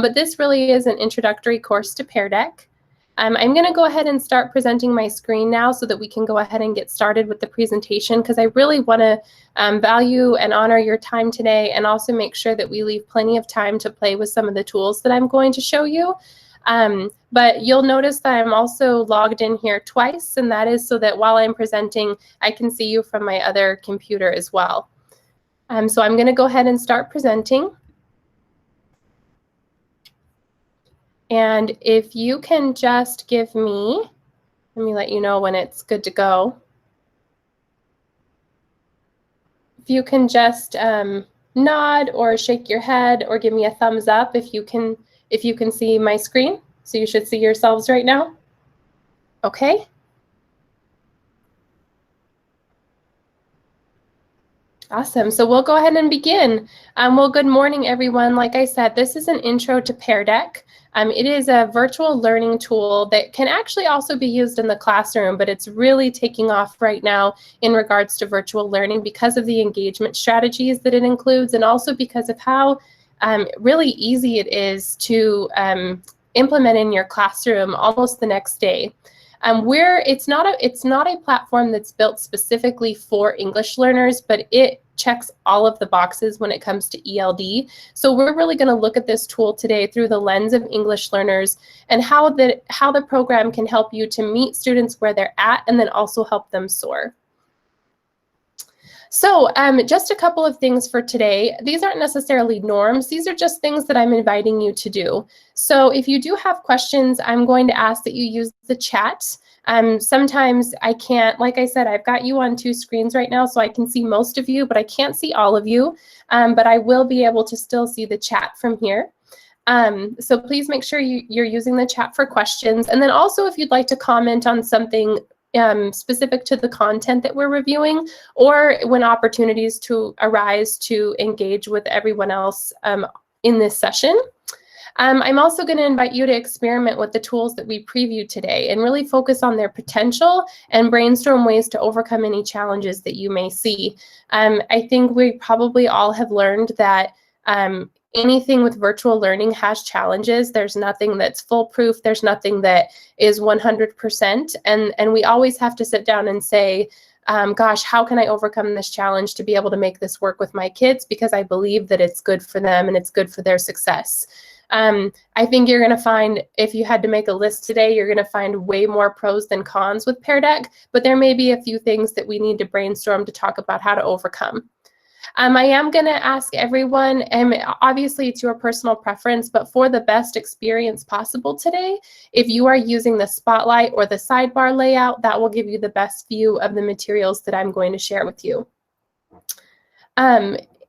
but this really is an introductory course to Pear Deck. I'm going to go ahead and start presenting my screen now so that we can go ahead and get started with the presentation, because I really want to value and honor your time today, and also make sure that we leave plenty of time to play with some of the tools that I'm going to show you. But you'll notice that I'm also logged in here twice, and that is so that while I'm presenting, I can see you from my other computer as well. So I'm going to go ahead and start presenting. And if you can just give me, let me let you know when it's good to go. If you can just nod or shake your head or give me a thumbs up if you can see my screen. So you should see yourselves right now. Okay. Awesome. So we'll go ahead and begin. Well, good morning, everyone. Like I said, this is an intro to Pear Deck. It is a virtual learning tool that can actually also be used in the classroom, but it's really taking off right now in regards to virtual learning because of the engagement strategies that it includes, and also because of how really easy it is to implement in your classroom almost the next day. It's not a platform that's built specifically for English learners, but it checks all of the boxes when it comes to ELD. So we're really going to look at this tool today through the lens of English learners and how the program can help you to meet students where they're at and then also help them soar. So just a couple of things for today. These aren't necessarily norms. These are just things that I'm inviting you to do. So if you do have questions, I'm going to ask that you use the chat. Sometimes I can't, like I said, I've got you on 2 screens right now, so I can see most of you, but I can't see all of you. But I will be able to still see the chat from here. So please make sure you're using the chat for questions. And then also, if you'd like to comment on something specific to the content that we're reviewing, or when opportunities to arise to engage with everyone else in this session. I'm also going to invite you to experiment with the tools that we previewed today and really focus on their potential and brainstorm ways to overcome any challenges that you may see. I think we probably all have learned that anything with virtual learning has challenges. There's nothing that's foolproof. There's nothing that is 100%. And we always have to sit down and say, gosh, how can I overcome this challenge to be able to make this work with my kids? Because I believe that it's good for them and it's good for their success. I think you're going to find, if you had to make a list today, you're going to find way more pros than cons with Pear Deck, but there may be a few things that we need to brainstorm to talk about how to overcome. I am going to ask everyone, and obviously it's your personal preference, but for the best experience possible today, if you are using the spotlight or the sidebar layout, that will give you the best view of the materials that I'm going to share with you.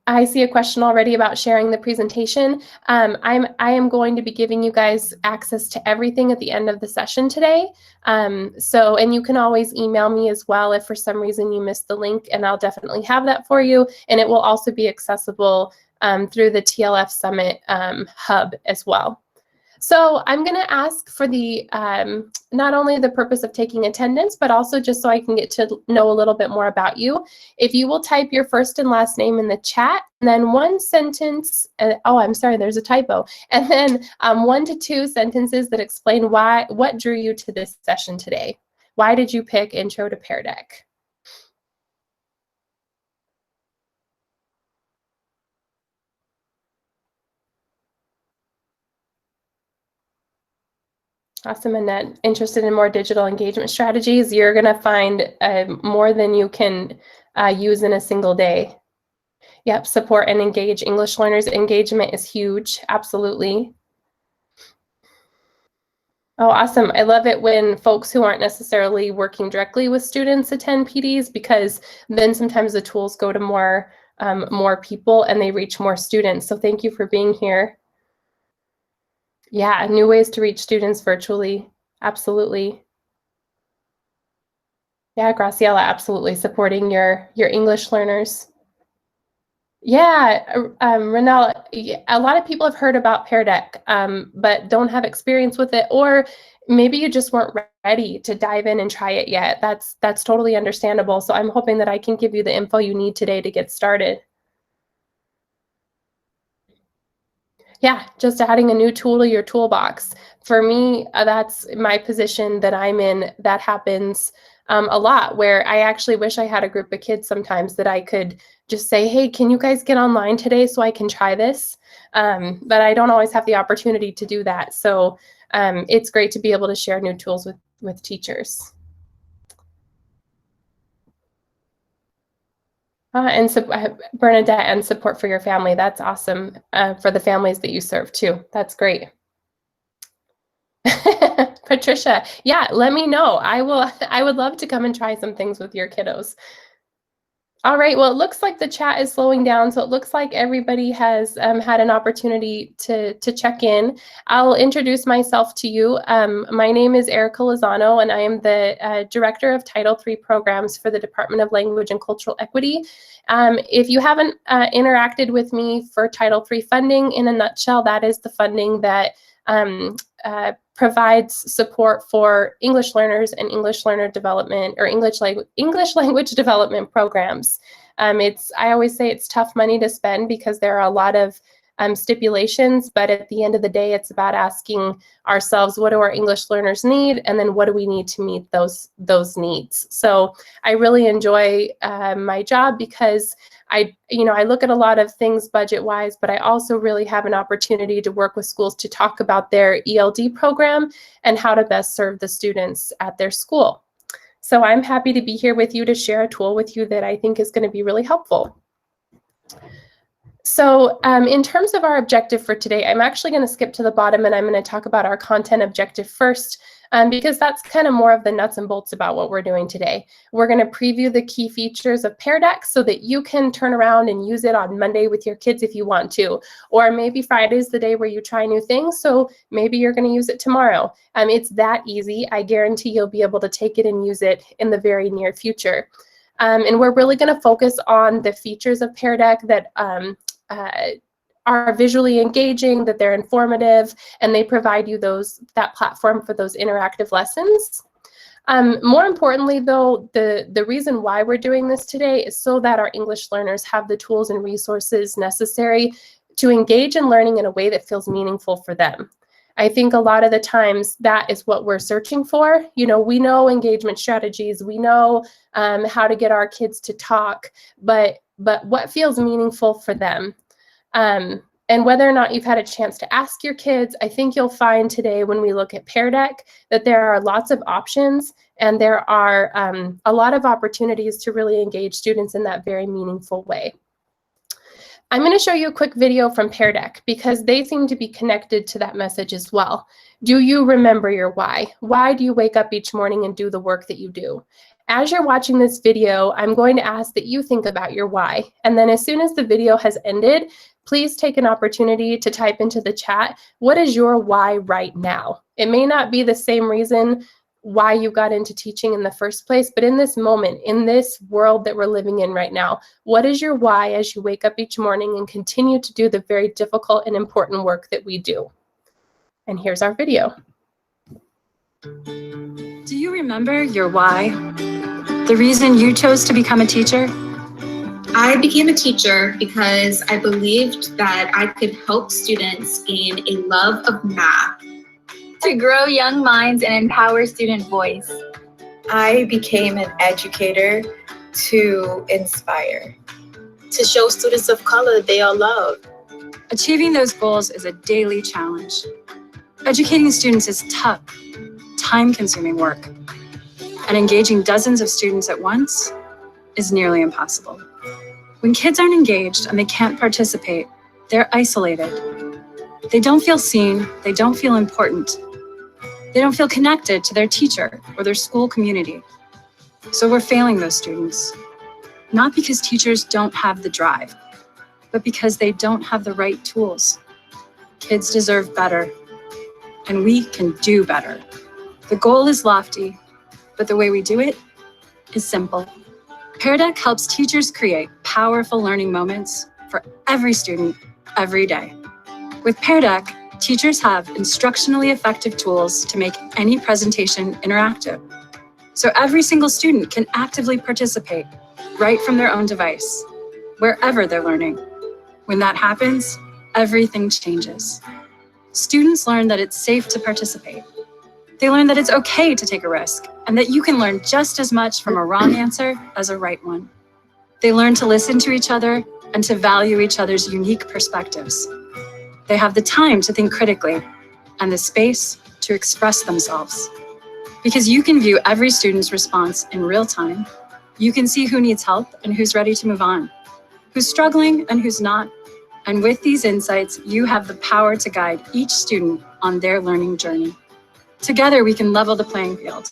I see a question already about sharing the presentation. I am going to be giving you guys access to everything at the end of the session today. And you can always email me as well if for some reason you missed the link, and I'll definitely have that for you. And it will also be accessible through the TLF Summit hub as well. So I'm going to ask for the not only the purpose of taking attendance, but also just so I can get to know a little bit more about you. If you will type your first and last name in the chat, and then one sentence, oh, I'm sorry, there's a typo, and then 1 to 2 sentences that explain what drew you to this session today. Why did you pick Intro to Pear Deck? Awesome, Annette. Interested in more digital engagement strategies? You're going to find more than you can use in a single day. Yep, support and engage English learners. Engagement is huge, absolutely. Oh, awesome. I love it when folks who aren't necessarily working directly with students attend PDs, because then sometimes the tools go to more people and they reach more students. So thank you for being here. Yeah, new ways to reach students virtually. Absolutely. Yeah, Graciela, absolutely supporting your English learners. Yeah, Renelle, a lot of people have heard about Pear Deck, but don't have experience with it, or maybe you just weren't ready to dive in and try it yet. That's totally understandable. So I'm hoping that I can give you the info you need today to get started. Yeah, just adding a new tool to your toolbox. For me, that's my position that I'm in. That happens a lot, where I actually wish I had a group of kids sometimes that I could just say, hey, can you guys get online today so I can try this? But I don't always have the opportunity to do that. So it's great to be able to share new tools with teachers. Bernadette, and support for your family. That's awesome, for the families that you serve too. That's great. Patricia, yeah, let me know. I would love to come and try some things with your kiddos. All right, well, it looks like the chat is slowing down, so it looks like everybody has had an opportunity to check in. I'll introduce myself to you. My name is Erica Lozano, and I am the Director of Title III Programs for the Department of Language and Cultural Equity. If you haven't interacted with me for Title III funding, in a nutshell, that is the funding that provides support for English learners and English learner development, or English language development programs. I always say it's tough money to spend because there are a lot of stipulations, but at the end of the day, it's about asking ourselves, what do our English learners need, and then what do we need to meet those needs. So I really enjoy my job because I look at a lot of things budget-wise, but I also really have an opportunity to work with schools to talk about their ELD program and how to best serve the students at their school. So I'm happy to be here with you to share a tool with you that I think is going to be really helpful. So in terms of our objective for today, I'm actually going to skip to the bottom and I'm going to talk about our content objective first, because that's kind of more of the nuts and bolts about what we're doing today. We're going to preview the key features of Pear Deck so that you can turn around and use it on Monday with your kids if you want to, or maybe Friday's the day where you try new things, so maybe you're going to use it tomorrow. It's that easy. I guarantee you'll be able to take it and use it in the very near future. And we're really going to focus on the features of Pear Deck that are visually engaging, that they're informative, and they provide you that platform for those interactive lessons. More importantly, though, the reason why we're doing this today is so that our English learners have the tools and resources necessary to engage in learning in a way that feels meaningful for them. I think a lot of the times that is what we're searching for. We know engagement strategies, we know how to get our kids to talk, but what feels meaningful for them? And whether or not you've had a chance to ask your kids, I think you'll find today when we look at Pear Deck that there are lots of options and there are a lot of opportunities to really engage students in that very meaningful way. I'm going to show you a quick video from Pear Deck because they seem to be connected to that message as well. Do you remember your why? Why do you wake up each morning and do the work that you do? As you're watching this video, I'm going to ask that you think about your why. And then as soon as the video has ended, please take an opportunity to type into the chat, what is your why right now? It may not be the same reason why you got into teaching in the first place, but in this moment, in this world that we're living in right now, what is your why as you wake up each morning and continue to do the very difficult and important work that we do? And here's our video. Do you remember your why? The reason you chose to become a teacher? I became a teacher because I believed that I could help students gain a love of math, to grow young minds and empower student voice. I became an educator to inspire, to show students of color they are loved. Achieving those goals is a daily challenge. Educating students is tough, time-consuming work, and engaging dozens of students at once is nearly impossible. When kids aren't engaged and they can't participate, they're isolated. They don't feel seen, they don't feel important. They don't feel connected to their teacher or their school community. So we're failing those students, not because teachers don't have the drive, but because they don't have the right tools. Kids deserve better, and we can do better. The goal is lofty, but the way we do it is simple. Pear Deck helps teachers create powerful learning moments for every student, every day. With Pear Deck, teachers have instructionally effective tools to make any presentation interactive. So every single student can actively participate right from their own device, wherever they're learning. When that happens, everything changes. Students learn that it's safe to participate. They learn that it's okay to take a risk and that you can learn just as much from a wrong answer as a right one. They learn to listen to each other and to value each other's unique perspectives. They have the time to think critically and the space to express themselves. Because you can view every student's response in real time, you can see who needs help and who's ready to move on, who's struggling and who's not. And with these insights, you have the power to guide each student on their learning journey. Together, we can level the playing field.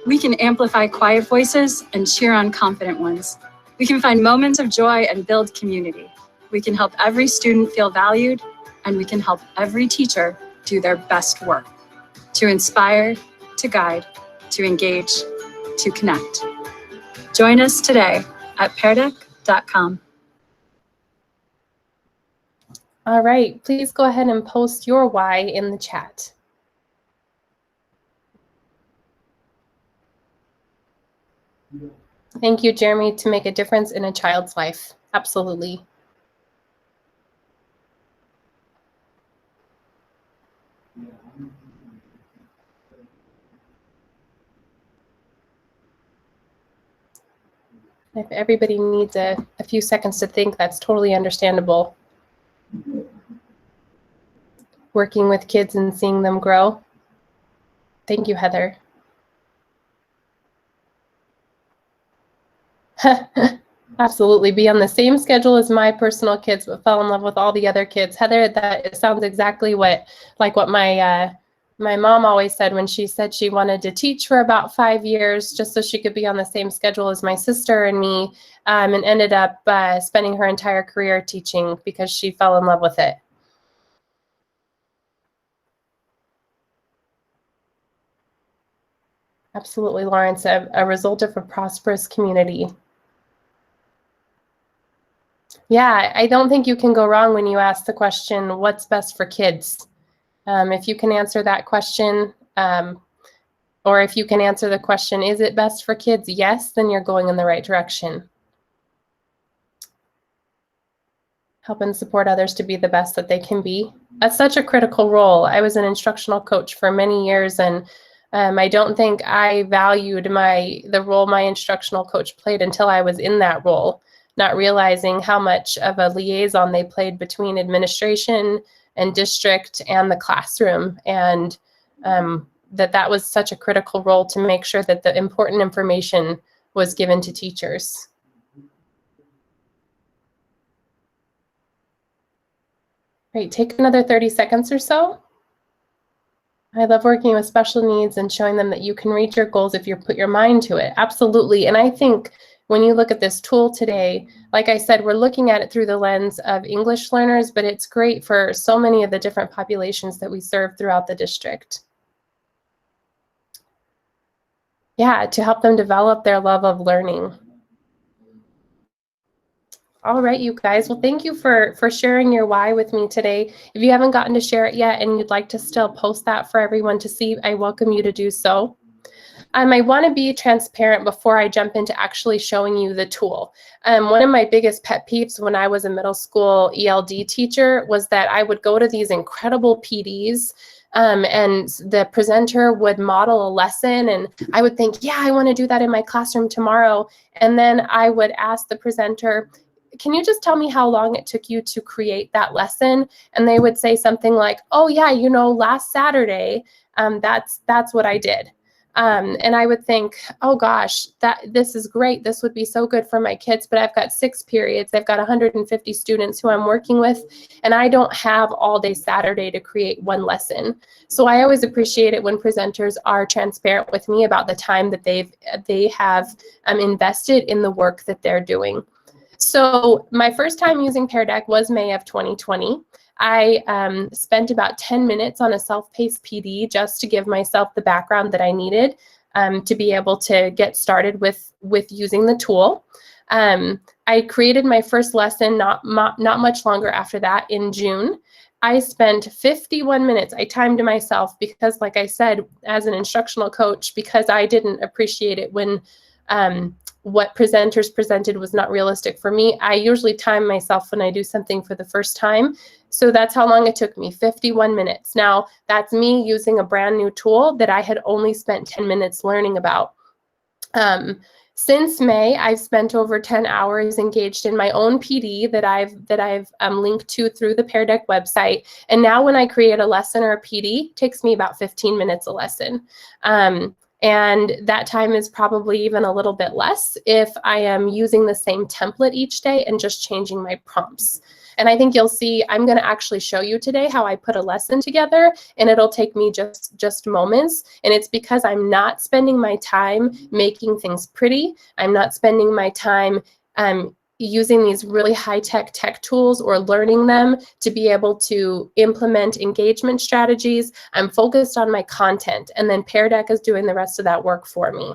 We can amplify quiet voices and cheer on confident ones. We can find moments of joy and build community. We can help every student feel valued, and we can help every teacher do their best work to inspire, to guide, to engage, to connect. Join us today at peardeck.com. All right, please go ahead and post your why in the chat. Thank you, Jeremy, to make a difference in a child's life. Absolutely. If everybody needs a few seconds to think, that's totally understandable. Working with kids and seeing them grow. Thank you, Heather. Absolutely. Be on the same schedule as my personal kids, but fell in love with all the other kids. Heather, that sounds exactly what my mom always said when she said she wanted to teach for about 5 years just so she could be on the same schedule as my sister and me, and ended up spending her entire career teaching because she fell in love with it. Absolutely, Lawrence, a result of a prosperous community. Yeah, I don't think you can go wrong when you ask the question, what's best for kids? If you can answer that question, or if you can answer the question, is it best for kids? Yes, then you're going in the right direction. Help and support others to be the best that they can be. That's such a critical role. I was an instructional coach for many years, and I don't think I valued the role my instructional coach played until I was in that role, not realizing how much of a liaison they played between administration and district and the classroom, and that was such a critical role to make sure that the important information was given to teachers. Great, take another 30 seconds or so. I love working with special needs and showing them that you can reach your goals if you put your mind to it. Absolutely. And I think when you look at this tool today, like I said, we're looking at it through the lens of English learners, but it's great for so many of the different populations that we serve throughout the district. Yeah, to help them develop their love of learning. All right, you guys. Well, thank you for sharing your why with me today. If you haven't gotten to share it yet and you'd like to still post that for everyone to see, I welcome you to do so. I want to be transparent before I jump into actually showing you the tool. One of my biggest pet peeves when I was a middle school ELD teacher was that I would go to these incredible PDs and the presenter would model a lesson and I would think, yeah, I want to do that in my classroom tomorrow. And then I would ask the presenter, can you just tell me how long it took you to create that lesson? And they would say something like, oh yeah, you know, last Saturday, that's what I did. And I would think, oh gosh, this is great. This would be so good for my kids, but I've got 6 periods. I've got 150 students who I'm working with, and I don't have all day Saturday to create one lesson. So I always appreciate it when presenters are transparent with me about the time that they have invested in the work that they're doing. So my first time using Pear Deck was May of 2020. I spent about 10 minutes on a self-paced PD just to give myself the background that I needed to be able to get started with using the tool. I created my first lesson not much longer after that in June. I spent 51 minutes. I timed myself because, like I said, as an instructional coach, because I didn't appreciate it when what presenters presented was not realistic for me. I usually time myself when I do something for the first time. So that's how long it took me, 51 minutes. Now, that's me using a brand new tool that I had only spent 10 minutes learning about. Since May, I've spent over 10 hours engaged in my own PD that I've linked to through the Pear Deck website. And now when I create a lesson or a PD, it takes me about 15 minutes a lesson. And that time is probably even a little bit less if I am using the same template each day and just changing my prompts. And I think you'll see, I'm going to actually show you today how I put a lesson together, and it'll take me just moments. And it's because I'm not spending my time making things pretty. I'm not spending my time using these really high-tech tech tools or learning them to be able to implement engagement strategies. I'm focused on my content, and then Pear Deck is doing the rest of that work for me.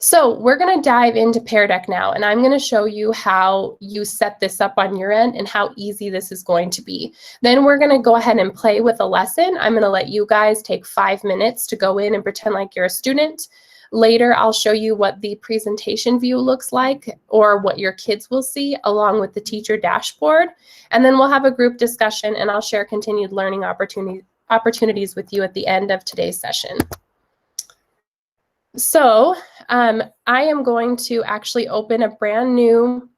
So we're going to dive into Pear Deck now, and I'm going to show you how you set this up on your end and how easy this is going to be. Then we're going to go ahead and play with a lesson. I'm going to let you guys take 5 minutes to go in and pretend like you're a student. Later, I'll show you what the presentation view looks like or what your kids will see along with the teacher dashboard. And then we'll have a group discussion, and I'll share continued learning opportunities with you at the end of today's session. So I am going to actually open a brand new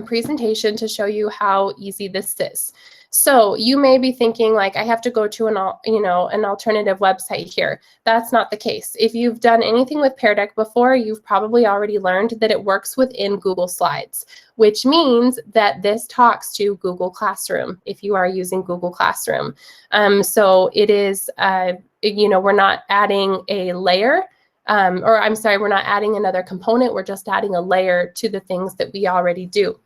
presentation to show you how easy this is. So you may be thinking like, I have to go to an alternative website here. That's not the case. If you've done anything with Pear Deck before, you've probably already learned that it works within Google Slides, which means that this talks to Google Classroom if you are using Google Classroom. So it is, we're not adding a layer, we're not adding another component. We're just adding a layer to the things that we already do.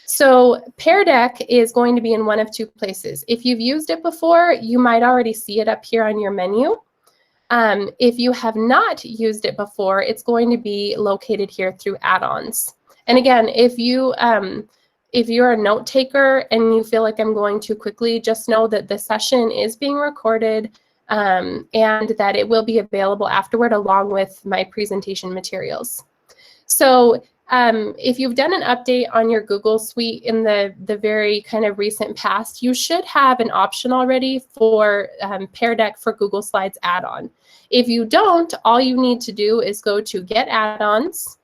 So Pear Deck is going to be in one of two places. If you've used it before, you might already see it up here on your menu. If you have not used it before, it's going to be located here through add-ons. And again, if you're a note taker and you feel like I'm going too quickly, just know that the session is being recorded and that it will be available afterward along with my presentation materials. So if you've done an update on your Google Suite in the very kind of recent past, you should have an option already for Pear Deck for Google Slides add-on. If you don't, all you need to do is go to Get Add-ons.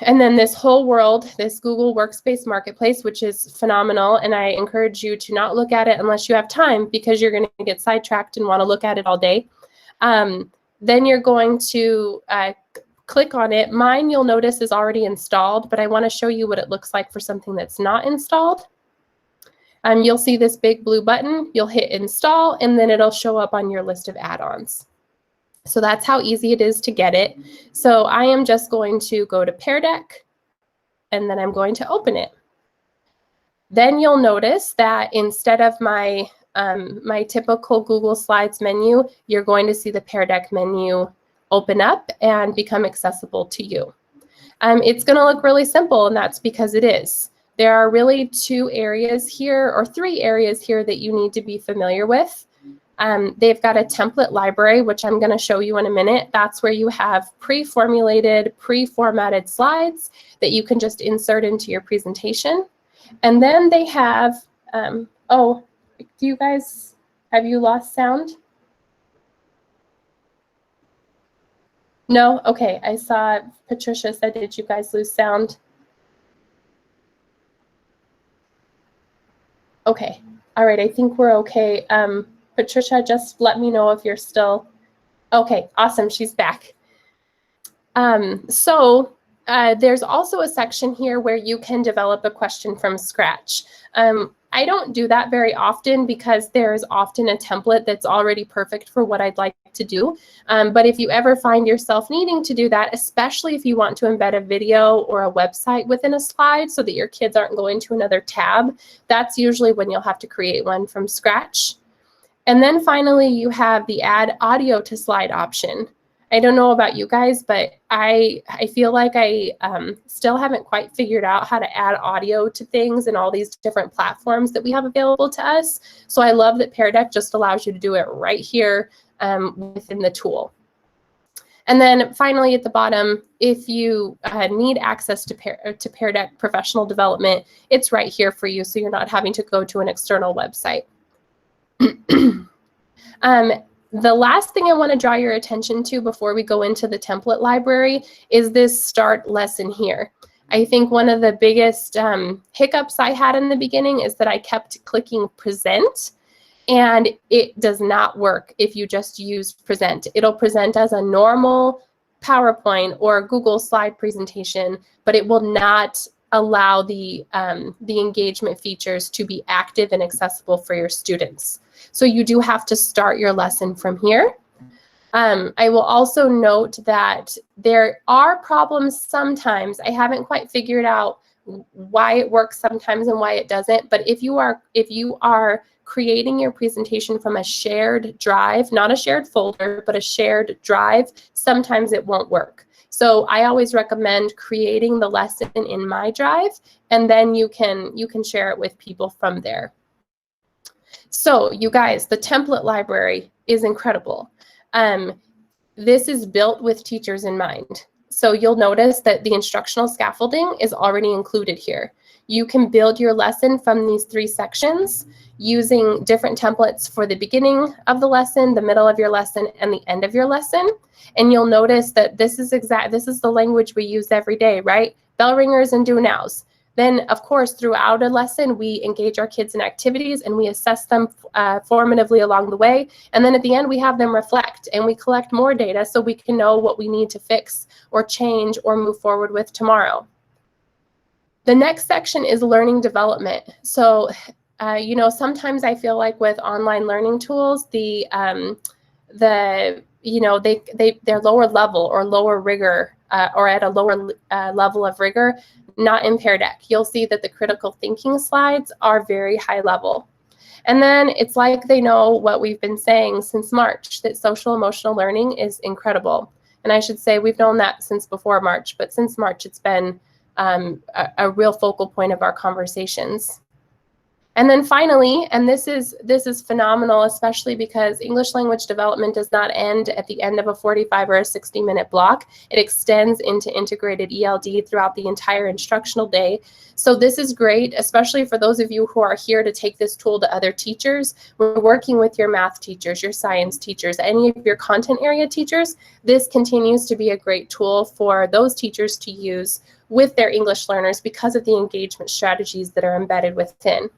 And then this whole world, this Google Workspace Marketplace, which is phenomenal, and I encourage you to not look at it unless you have time because you're going to get sidetracked and want to look at it all day. Then you're going to click on it. Mine, you'll notice, is already installed, but I want to show you what it looks like for something that's not installed. You'll see this big blue button. You'll hit install, and then it'll show up on your list of add-ons. So that's how easy it is to get it. So I am just going to go to Pear Deck, and then I'm going to open it. Then you'll notice that instead of my typical Google Slides menu, you're going to see the Pear Deck menu open up and become accessible to you. It's going to look really simple, and that's because it is. There are really 2 areas here, or 3 areas here that you need to be familiar with. They've got a template library, which I'm going to show you in a minute. That's where you have pre-formulated, pre-formatted slides that you can just insert into your presentation. And then they have, oh, have you lost sound? No? Okay, I saw Patricia said, did you guys lose sound? Okay, all right, I think we're okay. Patricia, just let me know if you're still, okay, awesome, she's back. There's also a section here where you can develop a question from scratch. I don't do that very often because there's often a template that's already perfect for what I'd like to do. But if you ever find yourself needing to do that, especially if you want to embed a video or a website within a slide so that your kids aren't going to another tab, that's usually when you'll have to create one from scratch. And then finally, you have the add audio to slide option. I don't know about you guys, but I feel like I still haven't quite figured out how to add audio to things and all these different platforms that we have available to us. So I love that Pear Deck just allows you to do it right here within the tool. And then finally at the bottom, if you need access to Pear Deck professional development, it's right here for you, so you're not having to go to an external website. The last thing I want to draw your attention to before we go into the template library is this start lesson here. I think one of the biggest hiccups I had in the beginning is that I kept clicking present, and it does not work if you just use present. It'll present as a normal PowerPoint or Google slide presentation, but it will not allow the engagement features to be active and accessible for your students. So you do have to start your lesson from here. I will also note that there are problems sometimes. I haven't quite figured out why it works sometimes and why it doesn't, but if you are creating your presentation from a shared drive, not a shared folder, but a shared drive, sometimes it won't work. So I always recommend creating the lesson in my drive, and then you can share it with people from there. So you guys, the template library is incredible. This is built with teachers in mind. So you'll notice that the instructional scaffolding is already included here. You can build your lesson from these 3 sections using different templates for the beginning of the lesson, the middle of your lesson, and the end of your lesson. And you'll notice that this is the language we use every day, right? Bell ringers and do nows. Then, of course, throughout a lesson, we engage our kids in activities and we assess them formatively along the way. And then at the end, we have them reflect and we collect more data so we can know what we need to fix or change or move forward with tomorrow. The next section is learning development. So, you know, sometimes I feel like with online learning tools, they're lower level or lower rigor or at a lower level of rigor, not in Pear Deck. You'll see that the critical thinking slides are very high level. And then it's like they know what we've been saying since March, that social emotional learning is incredible. And I should say we've known that since before March, but since March it's been a real focal point of our conversations. And then finally, and this is phenomenal, especially because English language development does not end at the end of a 45 or a 60-minute block. It extends into integrated ELD throughout the entire instructional day. So this is great, especially for those of you who are here to take this tool to other teachers. We're working with your math teachers, your science teachers, any of your content area teachers. This continues to be a great tool for those teachers to use with their English learners because of the engagement strategies that are embedded within.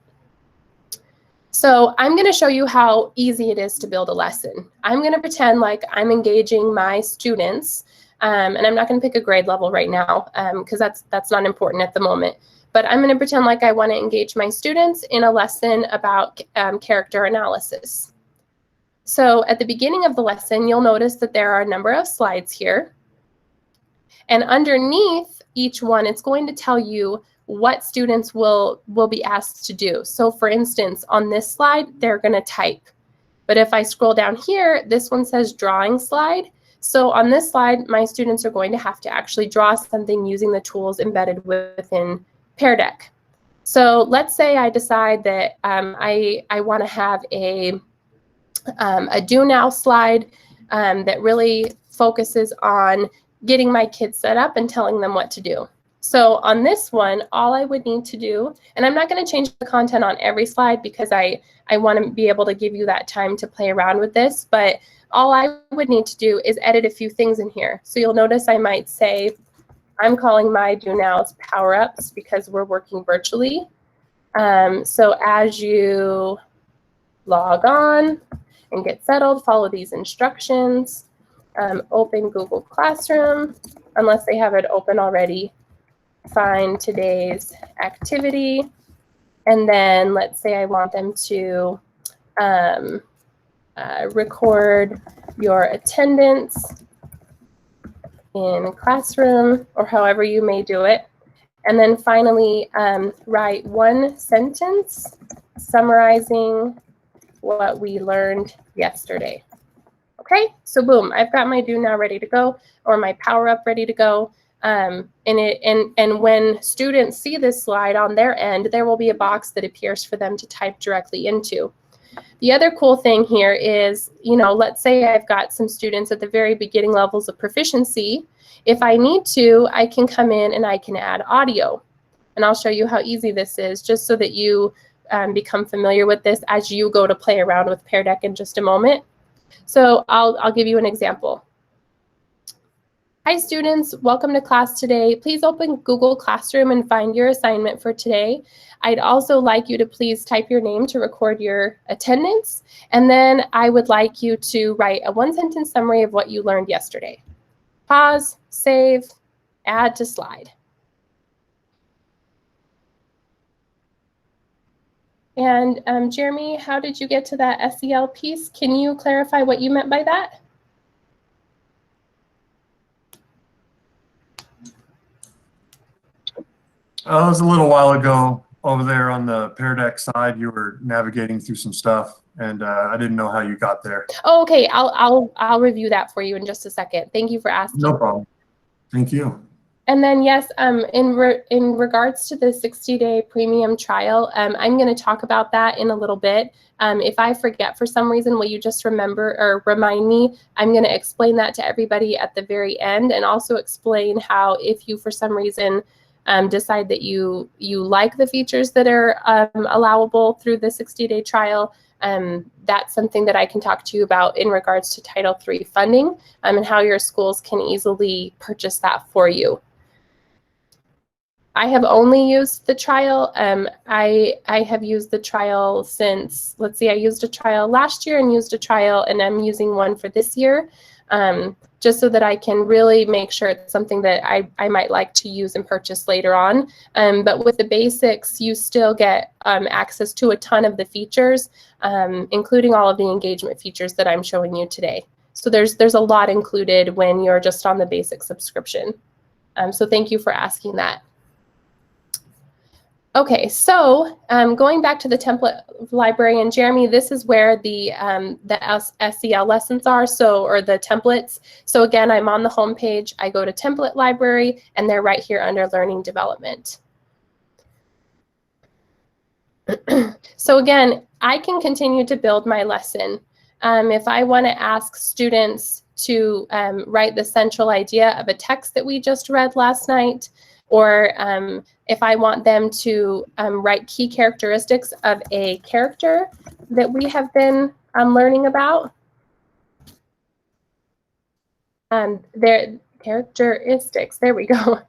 So I'm going to show you how easy it is to build a lesson. I'm going to pretend like I'm engaging my students, and I'm not going to pick a grade level right now because that's not important at the moment. But I'm going to pretend like I want to engage my students in a lesson about character analysis. So at the beginning of the lesson, you'll notice that there are a number of slides here. And underneath each one, it's going to tell you what students will be asked to do. So for instance, on this slide, they're going to type. But if I scroll down here, this one says drawing slide. So on this slide, my students are going to have to actually draw something using the tools embedded within Pear Deck. So let's say I decide that I want to have a do now slide that really focuses on getting my kids set up and telling them what to do. So on this one, all I would need to do, and I'm not going to change the content on every slide because I want to be able to give you that time to play around with this, but all I would need to do is edit a few things in here. So you'll notice I might say, I'm calling my do nows power-ups because we're working virtually. So as you log on and get settled, follow these instructions. Open Google Classroom, unless they have it open already. Find today's activity, and then let's say I want them to record your attendance in classroom, or however you may do it. And then finally, write one sentence summarizing what we learned yesterday. Okay, so boom, I've got my do now ready to go, or my power up ready to go. And when students see this slide on their end, there will be a box that appears for them to type directly into. The other cool thing here is, let's say I've got some students at the very beginning levels of proficiency. If I need to, I can come in and I can add audio. And I'll show you how easy this is, just so that you become familiar with this as you go to play around with Pear Deck in just a moment. So I'll give you an example. Hi students, welcome to class today. Please open Google Classroom and find your assignment for today. I'd also like you to please type your name to record your attendance. And then I would like you to write a one-sentence summary of what you learned yesterday. Pause, save, add to slide. And Jeremy, how did you get to that SEL piece? Can you clarify what you meant by that? It was a little while ago over there on the Pear Deck side. You were navigating through some stuff, and I didn't know how you got there. Oh, okay. I'll review that for you in just a second. Thank you for asking. No problem. Thank you. And then yes, in regards to the 60-day premium trial, I'm going to talk about that in a little bit. If I forget for some reason, will you just remember or remind me? I'm going to explain that to everybody at the very end, and also explain how if you for some reason decide that you like the features that are allowable through the 60-day trial, that's something that I can talk to you about in regards to Title III funding, and how your schools can easily purchase that for you. I have only used the trial. I have used the trial since, let's see, I used a trial last year and used a trial, and I'm using one for this year, just so that I can really make sure it's something that I might like to use and purchase later on. But with the basics, you still get access to a ton of the features, including all of the engagement features that I'm showing you today. So there's a lot included when you're just on the basic subscription. So thank you for asking that. Okay, so going back to the template library, and Jeremy, this is where the SEL lessons are, or the templates. So again, I'm on the home page. I go to template library, and they're right here under learning development. So again, I can continue to build my lesson. If I want to ask students to write the central idea of a text that we just read last night, or if I want them to write key characteristics of a character that we have been learning about. Their characteristics, there we go.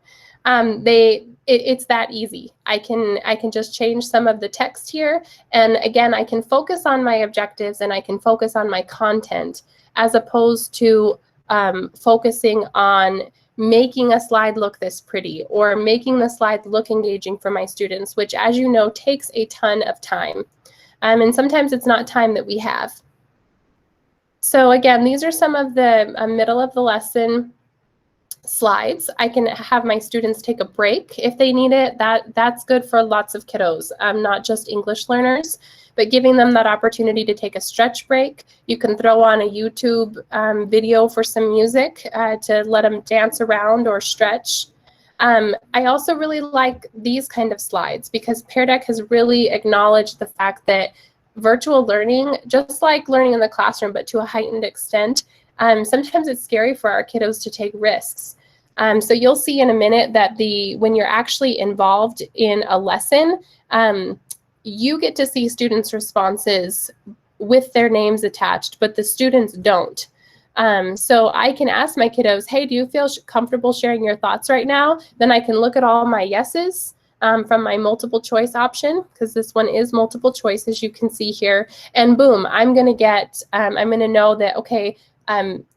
It's that easy. I can just change some of the text here, and again, I can focus on my objectives and I can focus on my content, as opposed to focusing on making a slide look this pretty or making the slide look engaging for my students, which, as you know, takes a ton of time. And sometimes it's not time that we have. So again, these are some of the middle of the lesson slides. I can have my students take a break if they need it. That's good for lots of kiddos, not just English learners, but giving them that opportunity to take a stretch break. You can throw on a YouTube video for some music to let them dance around or stretch. I also really like these kind of slides because Pear Deck has really acknowledged the fact that virtual learning, just like learning in the classroom, but to a heightened extent, sometimes it's scary for our kiddos to take risks. So you'll see in a minute that when you're actually involved in a lesson, you get to see students' responses with their names attached, but the students don't. So I can ask my kiddos, hey, do you feel comfortable sharing your thoughts right now? Then I can look at all my yeses from my multiple choice option, because this one is multiple choice, as you can see here. And boom, I'm going to get, I'm going to know that, okay,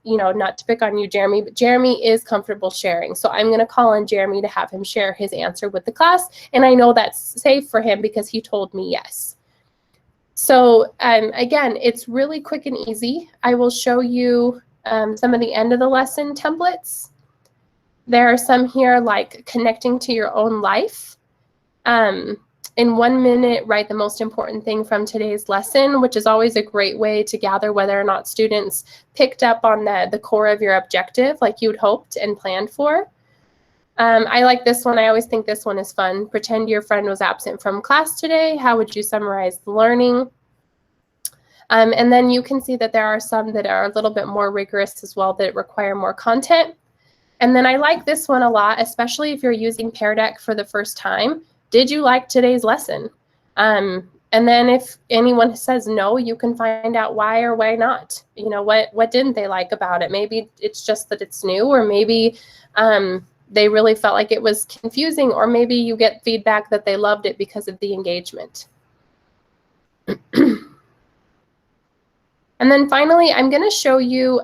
you know, not to pick on you, Jeremy, but Jeremy is comfortable sharing. So I'm going to call on Jeremy to have him share his answer with the class. And I know that's safe for him because he told me yes. So again, it's really quick and easy. I will show you some of the end of the lesson templates. There are some here like connecting to your own life. In 1 minute, write the most important thing from today's lesson, which is always a great way to gather whether or not students picked up on the core of your objective like you'd hoped and planned for. I like this one. I always think this one is fun. Pretend your friend was absent from class today. How would you summarize the learning? And then you can see that there are some that are a little bit more rigorous as well that require more content. And then I like this one a lot, especially if you're using Pear Deck for the first time. Did you like today's lesson? And then if anyone says no, you can find out why or why not. You know, what didn't they like about it? Maybe it's just that it's new, or maybe they really felt like it was confusing, or maybe you get feedback that they loved it because of the engagement. And then finally, I'm going to show you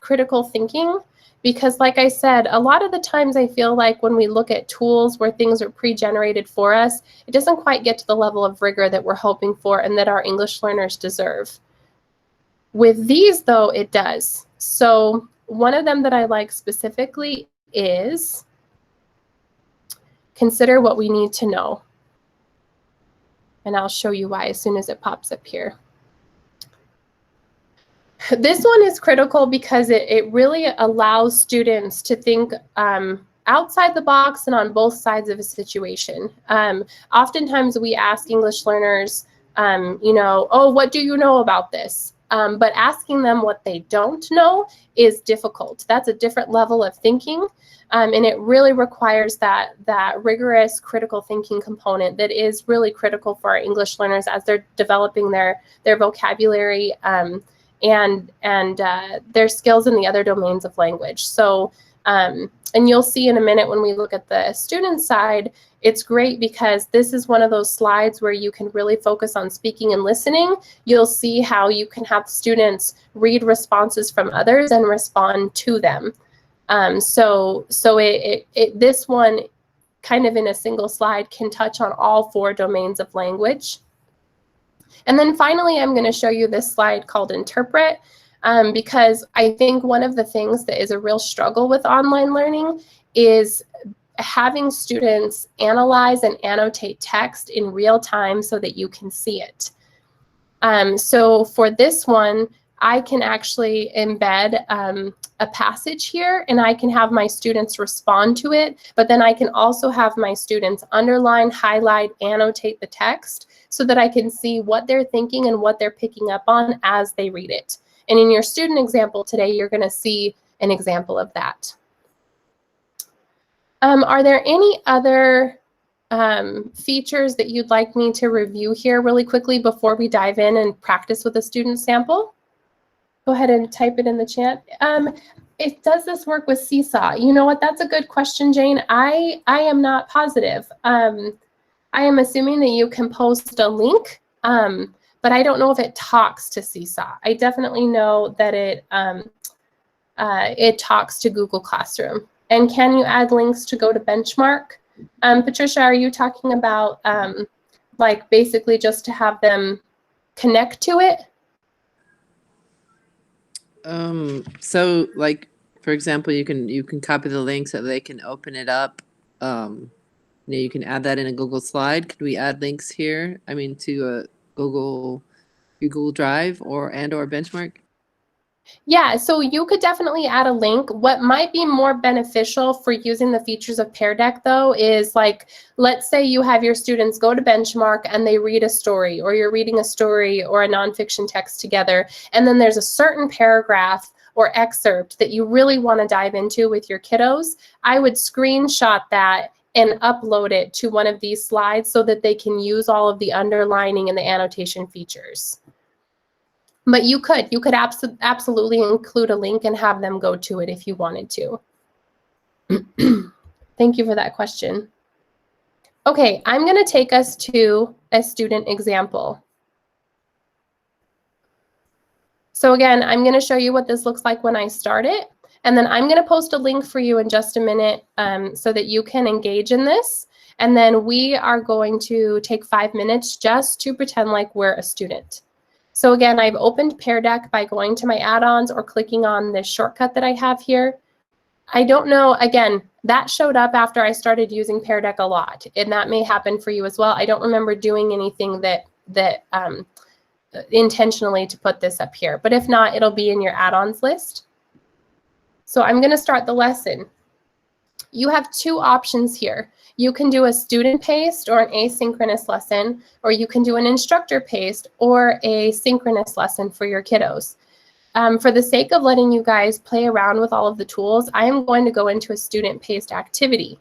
critical thinking, because like I said, a lot of the times I feel like when we look at tools where things are pre-generated for us, it doesn't quite get to the level of rigor that we're hoping for and that our English learners deserve. With these, though, it does. So one of them that I like specifically is consider what we need to know. And I'll show you why as soon as it pops up here. This one is critical because it really allows students to think outside the box and on both sides of a situation. Oftentimes we ask English learners, you know, oh, what do you know about this? But asking them what they don't know is difficult. That's a different level of thinking. And it really requires that rigorous critical thinking component that is really critical for our English learners as they're developing their vocabulary and their skills in the other domains of language. So, and you'll see in a minute when we look at the student side, it's great because this is one of those slides where you can really focus on speaking and listening. You'll see how you can have students read responses from others and respond to them. So this one, kind of in a single slide, can touch on all 4 domains of language. And then finally, I'm going to show you this slide called Interpret, because I think one of the things that is a real struggle with online learning is having students analyze and annotate text in real time so that you can see it. So for this one, I can actually embed a passage here, and I can have my students respond to it, but then I can also have my students underline, highlight, annotate the text so that I can see what they're thinking and what they're picking up on as they read it. And in your student example today, you're going to see an example of that. Are there any other features that you'd like me to review here really quickly before we dive in and practice with a student sample? Go ahead and type it in the chat. Does this work with Seesaw? You know what? That's a good question, Jane. I am not positive. I am assuming that you can post a link, but I don't know if it talks to Seesaw. I definitely know that it talks to Google Classroom. And can you add links to go to Benchmark? Patricia, are you talking about like basically just to have them connect to it? So like, for example, you can copy the link so they can open it up. You know, you can add that in a Google slide. Could we add links here? I mean, to a Google Drive or Benchmark? Yeah, so you could definitely add a link. What might be more beneficial for using the features of Pear Deck, though, is like, let's say you have your students go to Benchmark and they read a story, or you're reading a story or a nonfiction text together, and then there's a certain paragraph or excerpt that you really want to dive into with your kiddos. I would screenshot that and upload it to one of these slides so that they can use all of the underlining and the annotation features. But you could absolutely include a link and have them go to it if you wanted to. Thank you for that question. Okay, I'm going to take us to a student example. So again, I'm going to show you what this looks like when I start it. And then I'm going to post a link for you in just a minute so that you can engage in this. And then we are going to take 5 minutes just to pretend like we're a student. So again, I've opened Pear Deck by going to my add-ons or clicking on this shortcut that I have here. I don't know, again, that showed up after I started using Pear Deck a lot, and that may happen for you as well. I don't remember doing anything that intentionally to put this up here, but if not, it'll be in your add-ons list. So I'm going to start the lesson. You have 2 options here. You can do a student-paced or an asynchronous lesson, or you can do an instructor-paced or a synchronous lesson for your kiddos. For the sake of letting you guys play around with all of the tools, I am going to go into a student-paced activity.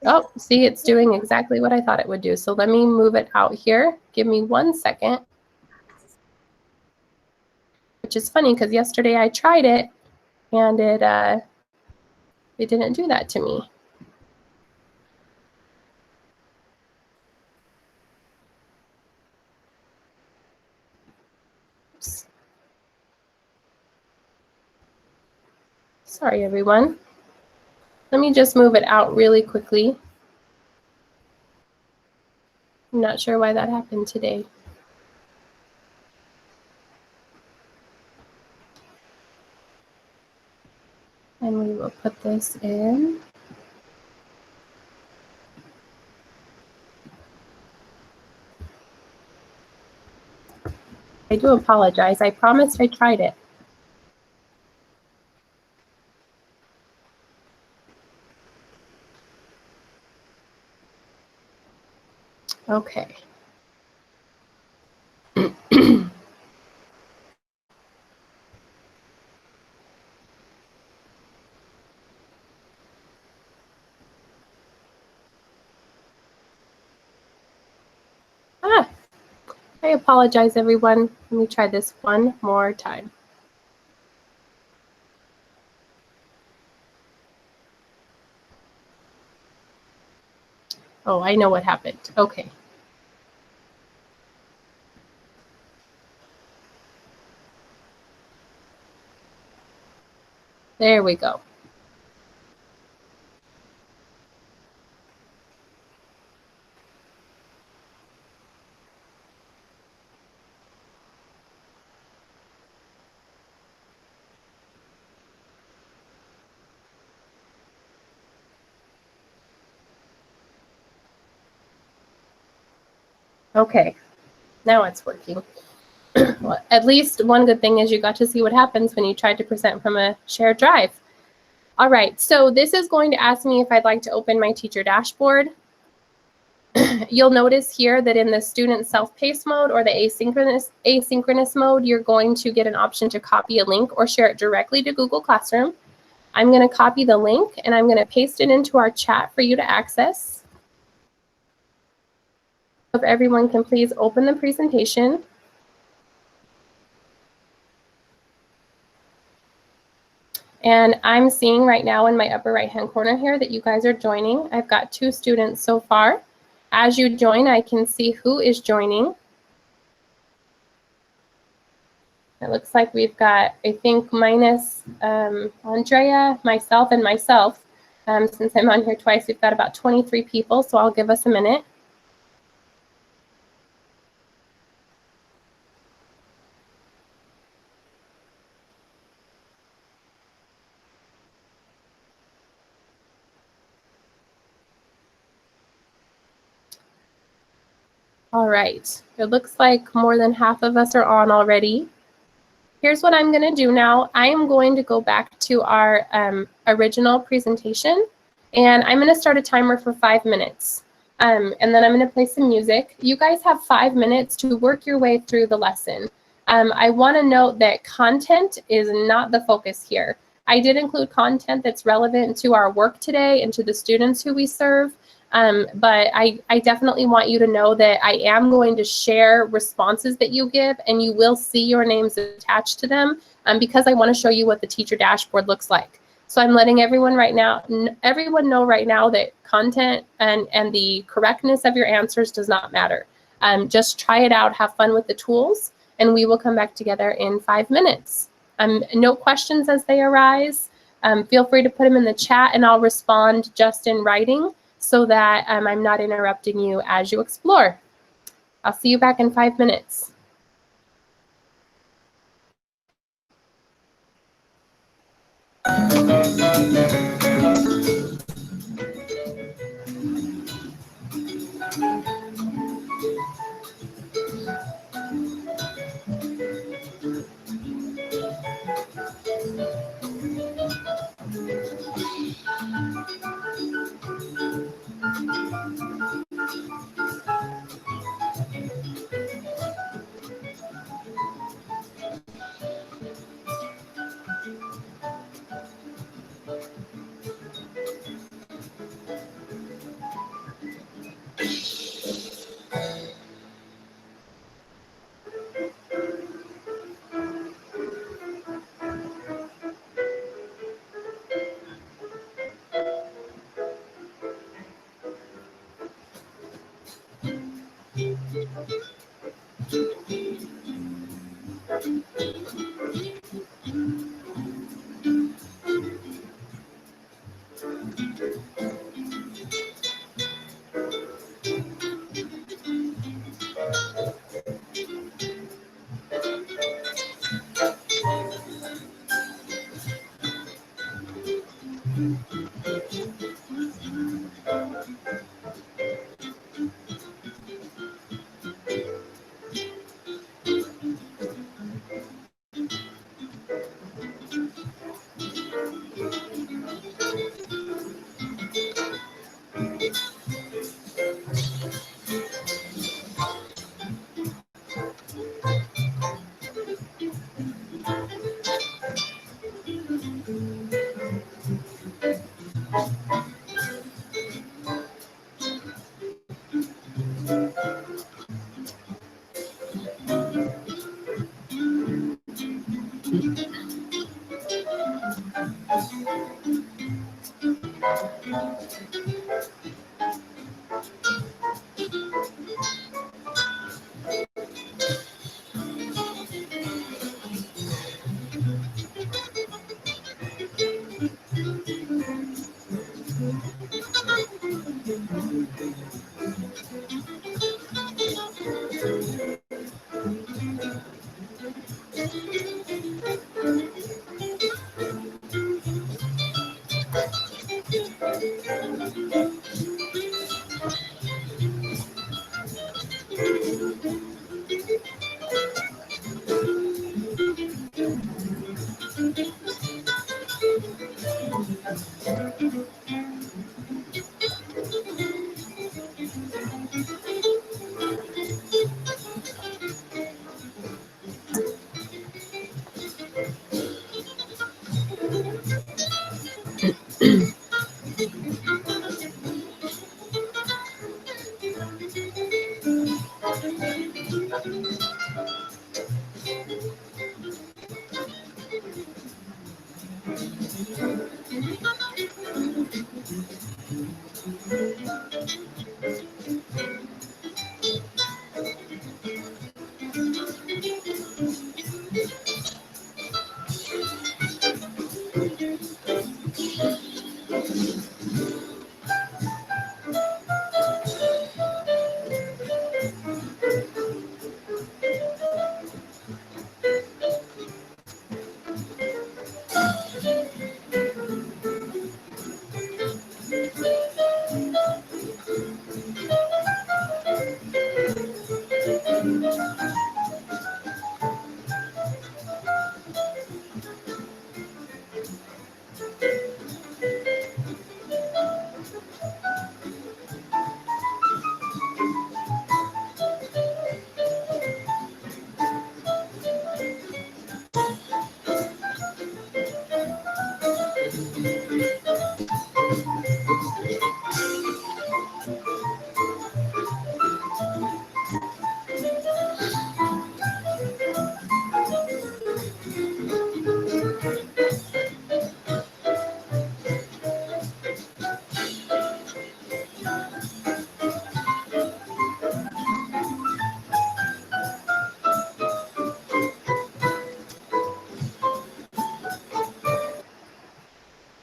Oh, see, it's doing exactly what I thought it would do. So let me move it out here. Give me 1 second. Which is funny because yesterday I tried it and it didn't do that to me. Oops. Sorry, everyone. Let me just move it out really quickly. I'm not sure why that happened today. And we will put this in. I do apologize. I promised I tried it. Okay. I apologize, everyone. Let me try this one more time. Oh, I know what happened. Okay. There we go. Okay, now it's working. Well, at least one good thing is you got to see what happens when you tried to present from a shared drive. All right, so this is going to ask me if I'd like to open my teacher dashboard. You'll notice here that in the student self-paced mode or the asynchronous mode, you're going to get an option to copy a link or share it directly to Google Classroom. I'm going to copy the link and I'm going to paste it into our chat for you to access. If everyone can please open the presentation. And I'm seeing right now in my upper right-hand corner here that you guys are joining. I've got 2 students so far. As you join, I can see who is joining. It looks like we've got, I think, minus Andrea, myself, and myself. Since I'm on here twice, we've got about 23 people, so I'll give us a minute. All right, it looks like more than half of us are on already. Here's what I'm going to do now. I am going to go back to our original presentation, and I'm going to start a timer for 5 minutes. And then I'm going to play some music. You guys have 5 minutes to work your way through the lesson. I want to note that content is not the focus here. I did include content that's relevant to our work today and to the students who we serve. But I definitely want you to know that I am going to share responses that you give, and you will see your names attached to them because I want to show you what the teacher dashboard looks like. So I'm letting everyone know right now that content and the correctness of your answers does not matter. Just try it out, have fun with the tools, and we will come back together in 5 minutes. No questions as they arise. Feel free to put them in the chat, and I'll respond just in writing, so that I'm not interrupting you as you explore. I'll see you back in 5 minutes.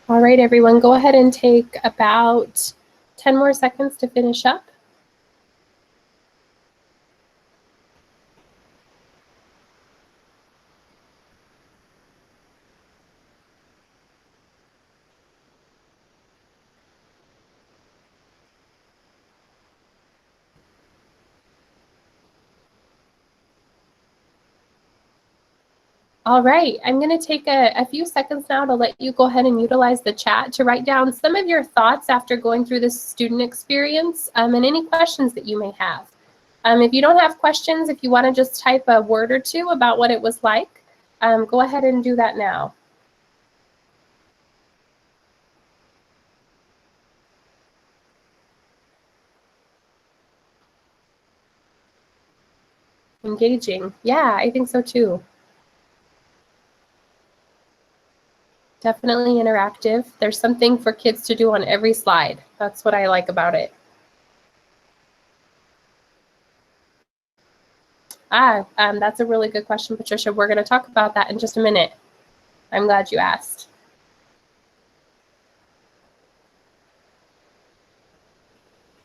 All right, everyone, go ahead and take about 10 more seconds to finish up. All right, I'm going to take a few seconds now to let you go ahead and utilize the chat to write down some of your thoughts after going through this student experience and any questions that you may have. If you don't have questions, if you want to just type a word or two about what it was like, go ahead and do that now. Engaging. Yeah, I think so too. Definitely interactive. There's something for kids to do on every slide. That's what I like about it. That's a really good question, Patricia. We're going to talk about that in just a minute. I'm glad you asked.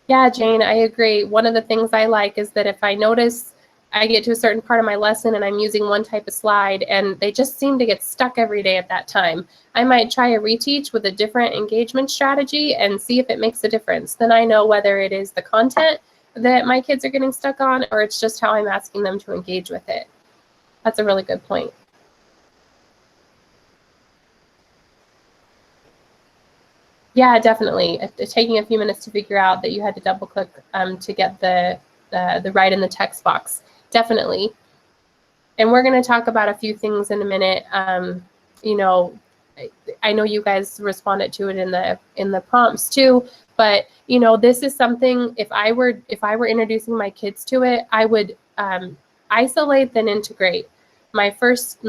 Yeah, Jane, I agree. One of the things I like is that if I notice I get to a certain part of my lesson and I'm using one type of slide and they just seem to get stuck every day at that time, I might try a reteach with a different engagement strategy and see if it makes a difference. Then I know whether it is the content that my kids are getting stuck on or it's just how I'm asking them to engage with it. That's a really good point. Yeah, definitely. Taking a few minutes to figure out that you had to double click to get the right in the text box. Definitely. And we're going to talk about a few things in a minute. You know, I know you guys responded to it in the prompts too, but you know, this is something if I were introducing my kids to it, I would isolate then integrate. My first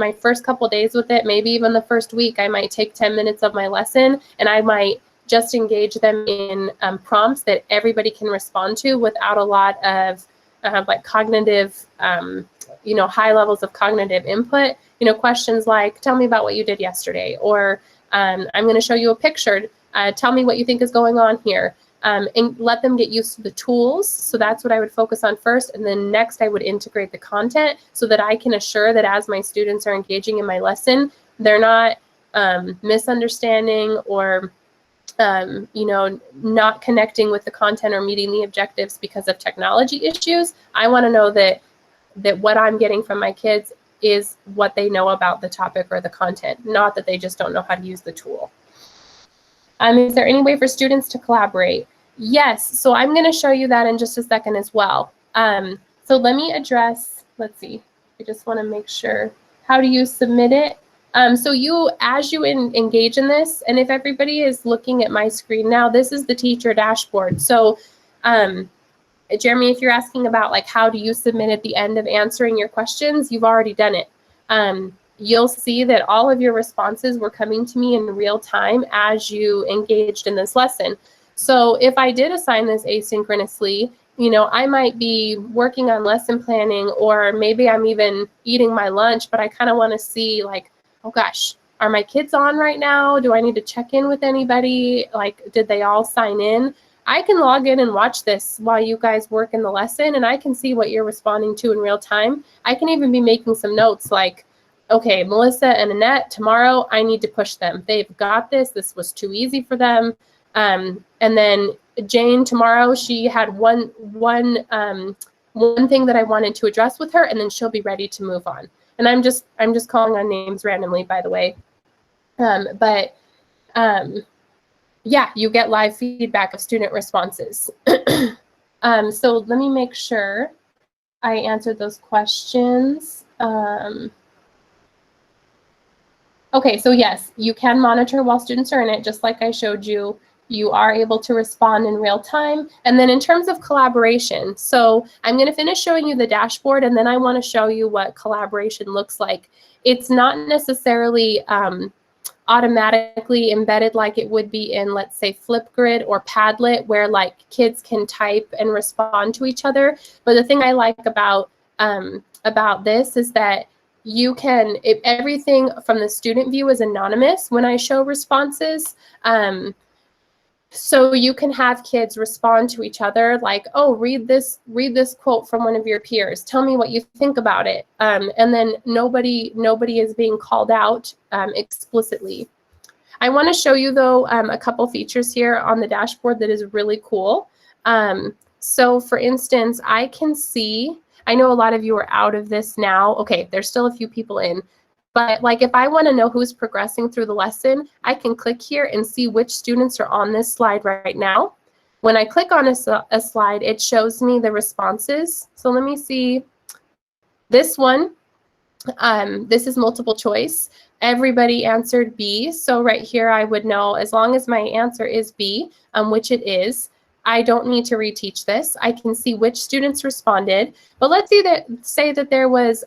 couple days with it, maybe even the first week, I might take 10 minutes of my lesson and I might just engage them in prompts that everybody can respond to without a lot of like cognitive, you know, high levels of cognitive input. You know, questions like, tell me about what you did yesterday, or I'm going to show you a picture. Tell me what you think is going on here. And let them get used to the tools. So that's what I would focus on first. And then next I would integrate the content so that I can assure that as my students are engaging in my lesson, they're not misunderstanding or you know, not connecting with the content or meeting the objectives because of technology issues. I want to know that what I'm getting from my kids is what they know about the topic or the content, not that they just don't know how to use the tool. Is there any way for students to collaborate? Yes, so I'm going to show you that in just a second as well. So let me address, let's see, I just want to make sure, how do you submit it? So as you engage in this, and if everybody is looking at my screen now, this is the teacher dashboard. So Jeremy, if you're asking about like how do you submit at the end of answering your questions, you've already done it. You'll see that all of your responses were coming to me in real time as you engaged in this lesson. So if I did assign this asynchronously, you know, I might be working on lesson planning, or maybe I'm even eating my lunch, but I kind of want to see like, oh gosh, are my kids on right now? Do I need to check in with anybody? Like, did they all sign in? I can log in and watch this while you guys work in the lesson, and I can see what you're responding to in real time. I can even be making some notes like, okay, Melissa and Annette, tomorrow I need to push them. They've got this. This was too easy for them. And then Jane, tomorrow she had one thing that I wanted to address with her, and then she'll be ready to move on. And I'm just calling on names randomly, by the way. Yeah, you get live feedback of student responses. So let me make sure I answered those questions. Okay, so yes, you can monitor while students are in it, just like I showed you. You are able to respond in real time. And then in terms of collaboration, so I'm going to finish showing you the dashboard, and then I want to show you what collaboration looks like. It's not necessarily automatically embedded like it would be in, let's say, Flipgrid or Padlet, where like kids can type and respond to each other. But the thing I like about this is that you can, everything from the student view is anonymous when I show responses. So you can have kids respond to each other like, oh, read this quote from one of your peers. Tell me what you think about it. And then nobody is being called out explicitly. I want to show you, though, a couple features here on the dashboard that is really cool. So for instance, I can see, I know a lot of you are out of this now. Okay, there's still a few people in. But like if I want to know who's progressing through the lesson, I can click here and see which students are on this slide right now. When I click on a slide, it shows me the responses. So let me see this one. This is multiple choice. Everybody answered B. So right here, I would know as long as my answer is B, which it is, I don't need to reteach this. I can see which students responded. But let's say that there was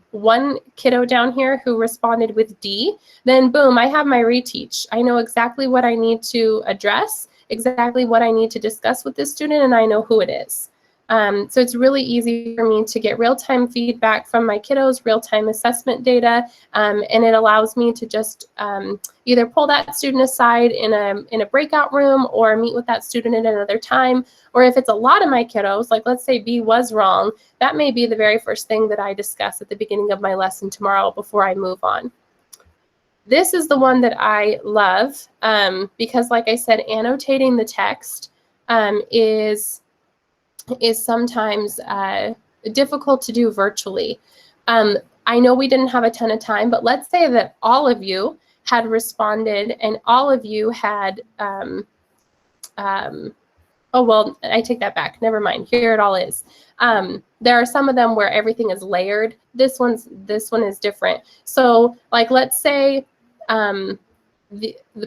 one kiddo down here who responded with D. Then boom, I have my reteach. I know exactly what I need to address, exactly what I need to discuss with this student, and I know who it is. So it's really easy for me to get real-time feedback from my kiddos, real-time assessment data, and it allows me to just either pull that student aside in a breakout room or meet with that student at another time. Or if it's a lot of my kiddos, like let's say B was wrong, that may be the very first thing that I discuss at the beginning of my lesson tomorrow before I move on. This is the one that I love because, like I said, annotating the text is sometimes difficult to do virtually. I know we didn't have a ton of time, but let's say that all of you had responded and all of you had, oh, well, I take that back. Never mind. Here it all is. There are some of them where everything is layered. This one is different. So like, let's say the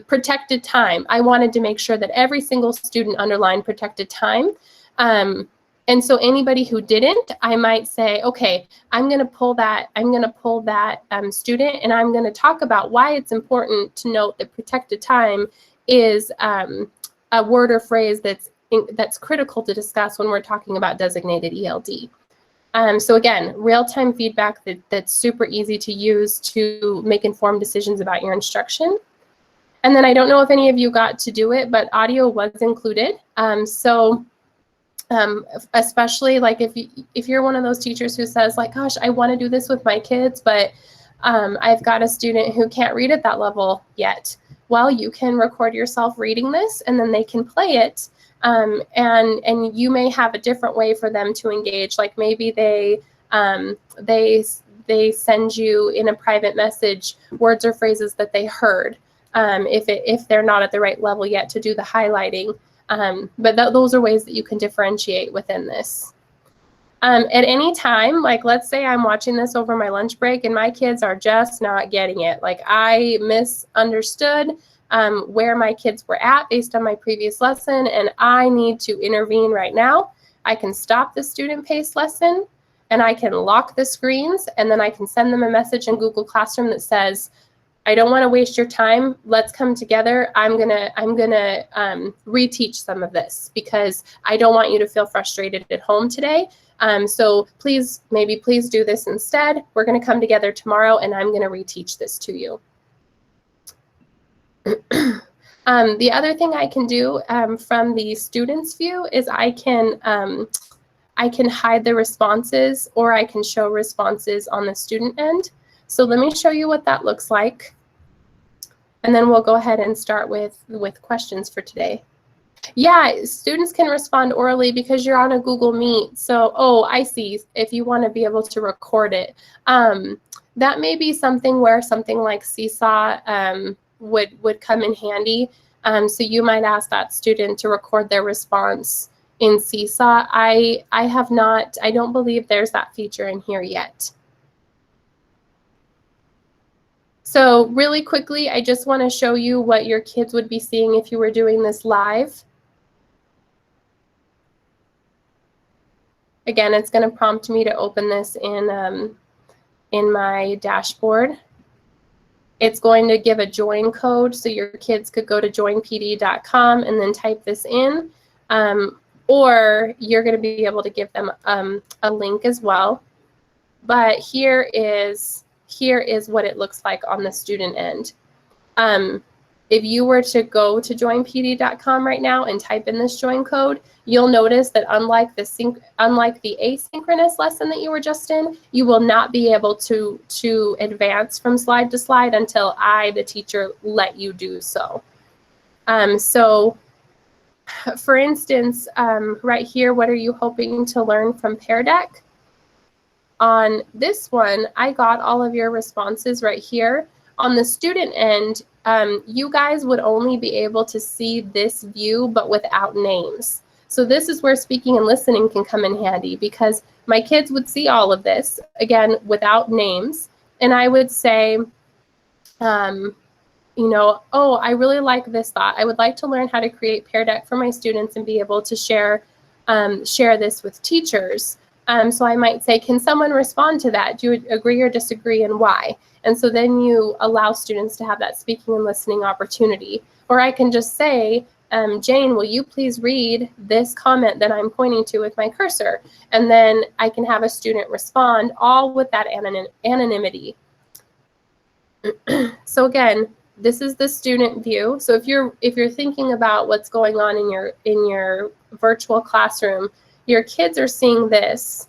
protected time. I wanted to make sure that every single student underlined protected time. And so anybody who didn't, I might say, okay, I'm going to pull that student, and I'm going to talk about why it's important to note that protected time is a word or phrase that's critical to discuss when we're talking about designated ELD. So again, real-time feedback that's super easy to use to make informed decisions about your instruction. And then I don't know if any of you got to do it, but audio was included. Especially like if you're one of those teachers who says like, gosh, I want to do this with my kids, but I've got a student who can't read at that level yet. Well, you can record yourself reading this and then they can play it. And you may have a different way for them to engage. Like maybe they send you in a private message words or phrases that they heard if they're not at the right level yet to do the highlighting. But those are ways that you can differentiate within this. At any time, like let's say I'm watching this over my lunch break and my kids are just not getting it. Like I misunderstood where my kids were at based on my previous lesson, and I need to intervene right now. I can stop the student-paced lesson and I can lock the screens, and then I can send them a message in Google Classroom that says, I don't want to waste your time. Let's come together. I'm gonna reteach some of this because I don't want you to feel frustrated at home today. So please do this instead. We're gonna come together tomorrow and I'm gonna reteach this to you. The other thing I can do from the student's view is I can hide the responses, or I can show responses on the student end. So let me show you what that looks like. And then we'll go ahead and start with questions for today. Yeah, students can respond orally because you're on a Google Meet. So, oh, I see. If you want to be able to record it. That may be something where something like Seesaw would come in handy. So you might ask that student to record their response in Seesaw. I don't believe there's that feature in here yet. So really quickly, I just want to show you what your kids would be seeing if you were doing this live. Again, it's going to prompt me to open this in my dashboard. It's going to give a join code, so your kids could go to joinpd.com and then type this in, or you're going to be able to give them a link as well. But here is what it looks like on the student end. If you were to go to joinpd.com right now and type in this join code, you'll notice that unlike the asynchronous lesson that you were just in, you will not be able to advance from slide to slide until I, the teacher, let you do so. So for instance, right here, what are you hoping to learn from Pear Deck? On this one, I got all of your responses right here. On the student end, you guys would only be able to see this view, but without names. So this is where speaking and listening can come in handy, because my kids would see all of this, again, without names. And I would say, you know, oh, I really like this thought. I would like to learn how to create Pear Deck for my students and be able to share this with teachers. So I might say, can someone respond to that? Do you agree or disagree, and why? And so then you allow students to have that speaking and listening opportunity. Or I can just say, Jane, will you please read this comment that I'm pointing to with my cursor? And then I can have a student respond, all with that anonymity. So again, this is the student view. So if you're thinking about what's going on in your virtual classroom, your kids are seeing this.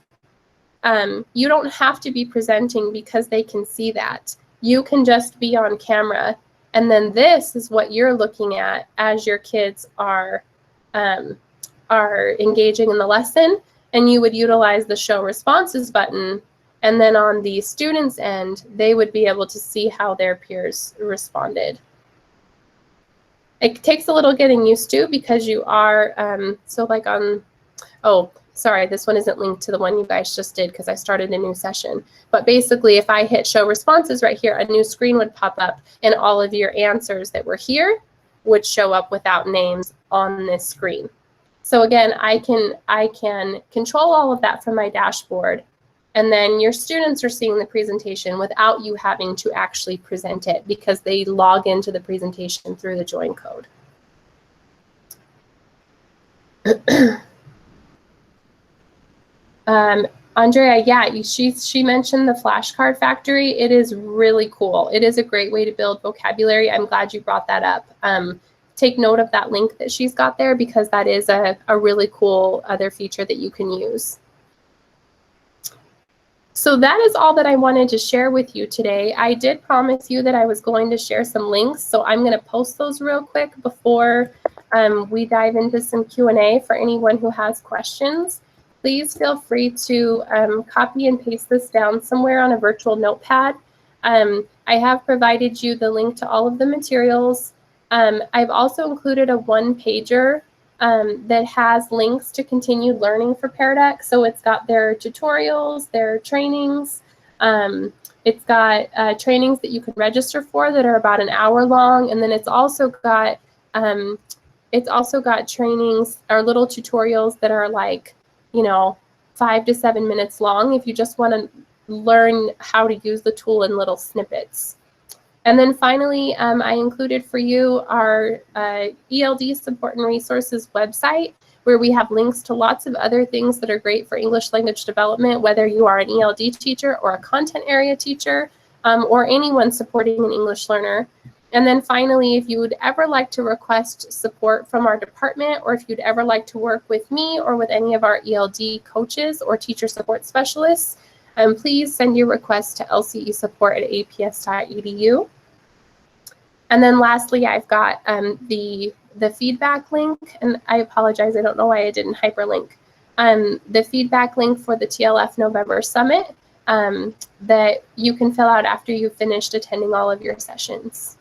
You don't have to be presenting because they can see that. You can just be on camera, and then this is what you're looking at as your kids are engaging in the lesson, and you would utilize the show responses button, and then on the student's end, they would be able to see how their peers responded. It takes a little getting used to because you are, so like on, oh, sorry, this one isn't linked to the one you guys just did because I started a new session. But basically, if I hit show responses right here, a new screen would pop up and all of your answers that were here would show up without names on this screen. So again, I can control all of that from my dashboard. And then your students are seeing the presentation without you having to actually present it because they log into the presentation through the join code. Andrea, yeah, she mentioned the flashcard factory. It is really cool. It is a great way to build vocabulary. I'm glad you brought that up. Take note of that link that she's got there because that is a really cool other feature that you can use. So that is all that I wanted to share with you today. I did promise you that I was going to share some links, so I'm going to post those real quick before we dive into some Q&A for anyone who has questions. Please feel free to copy and paste this down somewhere on a virtual notepad. I have provided you the link to all of the materials. I've also included a one-pager that has links to continued learning for Pear Deck. So it's got their tutorials, their trainings. It's got trainings that you can register for that are about an hour long, and then it's also got trainings or little tutorials that are like, you know, 5 to 7 minutes long if you just want to learn how to use the tool in little snippets. And then finally, I included for you our ELD support and resources website, where we have links to lots of other things that are great for English language development, whether you are an ELD teacher or a content area teacher, or anyone supporting an English learner. And then finally, if you would ever like to request support from our department, or if you'd ever like to work with me or with any of our ELD coaches or teacher support specialists, please send your request to lcesupport@aps.edu. And then lastly, I've got the feedback link, and I apologize, I don't know why I didn't hyperlink. The feedback link for the TLF November Summit that you can fill out after you've finished attending all of your sessions.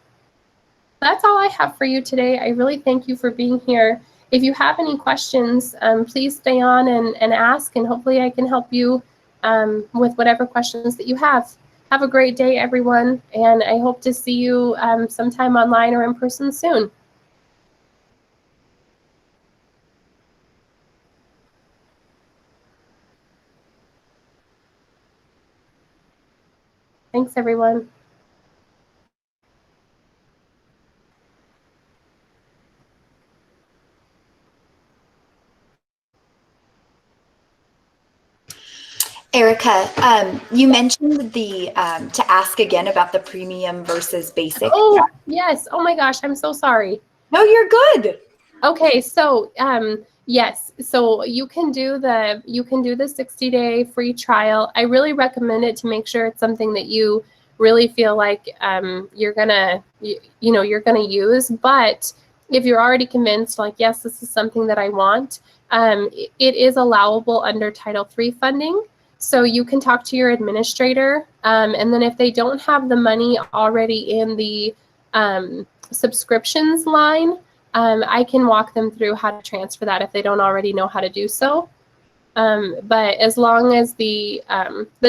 That's all I have for you today. I really thank you for being here. If you have any questions, please stay on and ask, and hopefully I can help you with whatever questions that you have. Have a great day, everyone, and I hope to see you sometime online or in person soon. Thanks, everyone. Erica, you mentioned the to ask again about the premium versus basic. Oh, yes. Oh my gosh, I'm so sorry. No, you're good. Okay, so yes, so you can do the 60-day free trial. I really recommend it to make sure it's something that you really feel like you're gonna use. But if you're already convinced, like, yes, this is something that I want, it is allowable under Title III funding. So you can talk to your administrator, and then if they don't have the money already in the subscriptions line, I can walk them through how to transfer that if they don't already know how to do so. But as long as the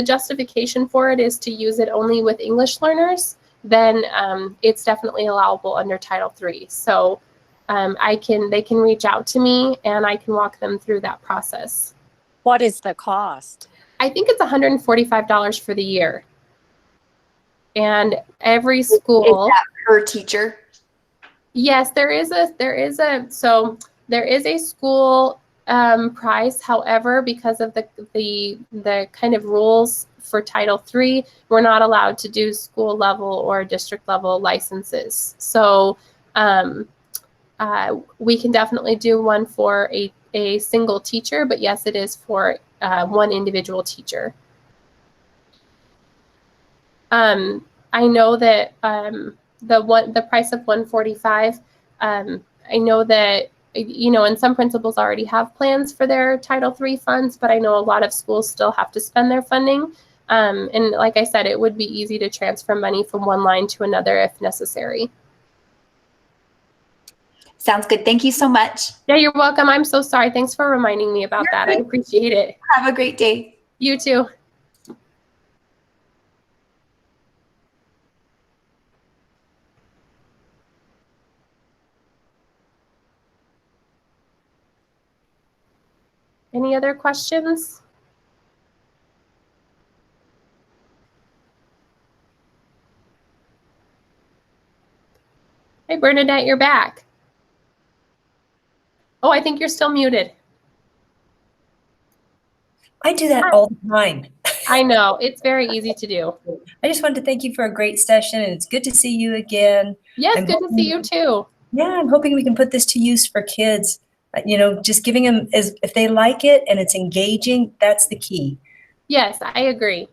justification for it is to use it only with English learners, then it's definitely allowable under Title III. So they can reach out to me and I can walk them through that process. What is the cost? I think it's $145 for the year. And every school. Is that per teacher? Yes, there is a school price. However, because of the kind of rules for Title III, we're not allowed to do school level or district level licenses. So we can definitely do one for a single teacher, but yes, it is for one individual teacher. I know that the price of $145. I know that and some principals already have plans for their Title III funds, but I know a lot of schools still have to spend their funding. And like I said, it would be easy to transfer money from one line to another if necessary. Sounds good. Thank you so much. Yeah, you're welcome. I'm so sorry. Thanks for reminding me about that. I appreciate it. Have a great day. You too. Any other questions? Hey, Bernadette, you're back. Oh, I think you're still muted. I do that all the time. I know. It's very easy to do. I just wanted to thank you for a great session, and it's good to see you again. Yes, good to see you too. Yeah, I'm hoping we can put this to use for kids. Just giving them, if they like it and it's engaging, that's the key. Yes, I agree.